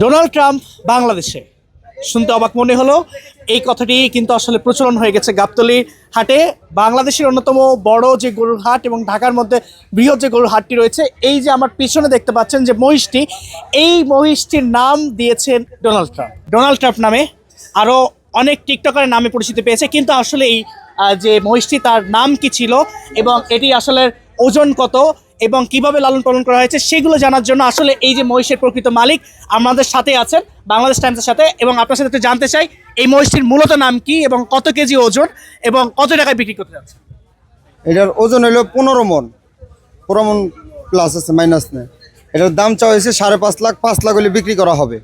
Donald Trump বাংলাদেশে, শুনতে অবাক মনে হলো। এই কথাটি কিন্তু আসলে প্রচলন হয়ে গেছে গাবতলী হাটে। বাংলাদেশের অন্যতম বড় যে গরুর হাট এবং ঢাকার মধ্যে বৃহৎ যে গরুর হাটটি রয়েছে, এই যে আমার পিছনে দেখতে পাচ্ছেন যে মহিষটি, এই মহিষটির নাম দিয়েছেন ডোনাল্ড ট্রাম্প। ডোনাল্ড ট্রাম্প নামে আরও অনেক টিকটকারের নামে পরিচিতি পেয়েছে, কিন্তু আসলে এই যে মহিষটি, তার নাম কি ছিল এবং এটি আসলে ওজন কত এবং কিভাবে লালন পালন করা হয়েছে সেগুলো জানার জন্য আসলে এই যে মহিষের প্রকৃত মালিক আমাদের সাথে আছেন বাংলাদেশ টাইমসের সাথে, এবং আপনার সাথে একটু জানতে চাই এই মহিষটির মূলত নাম কি এবং কত কেজি ওজন এবং কত টাকায় বিক্রি করতে যাচ্ছে। এটার ওজন হলো 15 মন, 15 মন প্লাস আছে, মাইনাস নেই। এটার দাম চাওয়া হয়েছে 5.5 লাখ, 5 লাখ হলে বিক্রি করা হবে।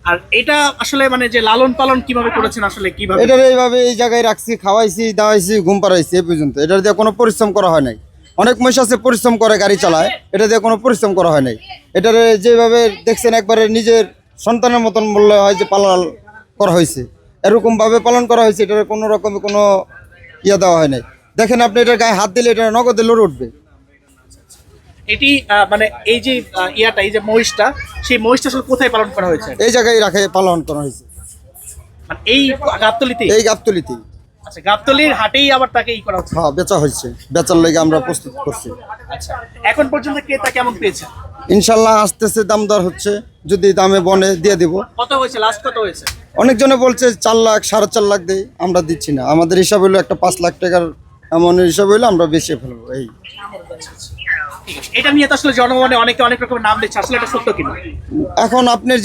আর এটা আসলে মানে যে লালন পালন কিভাবে করেছেন, আসলে কিভাবে? এটার এইভাবে এই জায়গায় রাখছি, খাওয়াইছি, দাওয়াইছি, ঘুম পাড়াইছি, এ পর্যন্ত। এটার দিয়ে কোনো পরিশ্রম করা হয় নাই। অনেক মহিষ আছে পরিশ্রম করে গাড়ি চালায়, এটা দিয়ে কোনো পরিশ্রম করা হয় নাই। এটার যেভাবে দেখছেন একবারে নিজের সন্তানের মতন বললে হয় যে পালন করা হয়েছে, এরকমভাবে পালন করা হয়েছে। এটার কোনো রকমের কোনো ইয়ে দেওয়া হয় নাই। দেখেন আপনি এটার গায়ে হাত দিলে এটা নগদে লড়ে উঠবে। এটি মানে এই যে ইয়াটা, এই যে মহিষটা, সেই মহিষটা আসলে কোথায় পালন করা হয়েছে? এই জায়গায় রাখে পালন করা হয়েছে, মানে এই গাবতলীতে? এই গাবতলীতেই। আচ্ছা, গাবতলীর হাটেই আবার তাকে ই করা হচ্ছে? হ্যাঁ, বেচা হয়েছে, বেচার লেগে আমরা প্রস্তুত করছি। আচ্ছা, এখন পর্যন্ত ক্রেতা কেমন পেয়েছে? ইনশাল্লাহ আসতেছে, দাম দর হচ্ছে, যদি দামে বনে দিয়ে দিব। কত হয়েছে, লাস্ট কত হয়েছে? অনেকজনে বলছে 4 লাখ, 4.5 লাখ দেই, আমরা দিচ্ছি না। আমাদের হিসাব হলো একটা 5 লাখ টাকার এমন হিসাব হইলে আমরা বেশি ফেলবো। এই এটা নিয়ে তো আসলে জনগণে অনেকে অনেক রকম নাম দিচ্ছে, আসলে এটা সত্য কিনা? এখন আপনার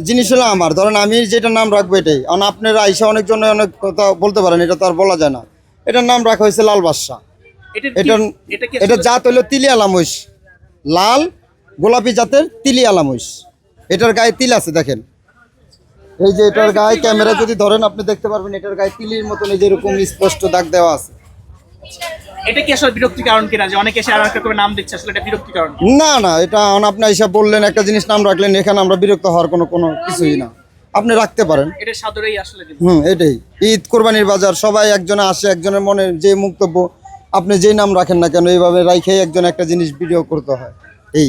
জিনিস হলো আমার, ধরেন আমি যেটা নাম রাখবো এটাই। কারণ আপনারা আইসা অনেকজনে অনেক কথা বলতে পারেন, এটা তো আর বলা যায় না। এটার নাম রাখা হয়েছে লাল বাদশা। এটা জাত হলো তিলিয়ালা মহিষ, লাল গোলাপি জাতের তিলিয়ালা মহিষ। এটার গায়ে তিল আছে, দেখেন এই যে এটার গায়ে, ক্যামেরা যদি ধরেন আপনি দেখতে পারবেন এটার গায়ে তিলির মতন এই যে এরকম স্পষ্ট দাগ দেওয়া আছে। এটা কি আসলে বিরক্তির কারণ কিনা যে অনেকে এসে আর একটা করে নাম দিচ্ছে, আসলে এটা বিরক্তির কারণ? না না, এটা আপনি হিসাব বললেন, একটা জিনিস নাম রাখলেন, এখানে আমরা বিরক্ত হওয়ার কোনো কিছুই না। আপনি রাখতে পারেন, এটা সাদরেই আসলে দিন। এটাই ঈদ কোরবানির বাজার, সবাই একজনে আসে, একজনের মনে যে বক্তব্য, আপনি যেই নাম রাখেন না কেন এইভাবে রাইখেই একজন একটা জিনিস ভিডিও করতে হয়। এই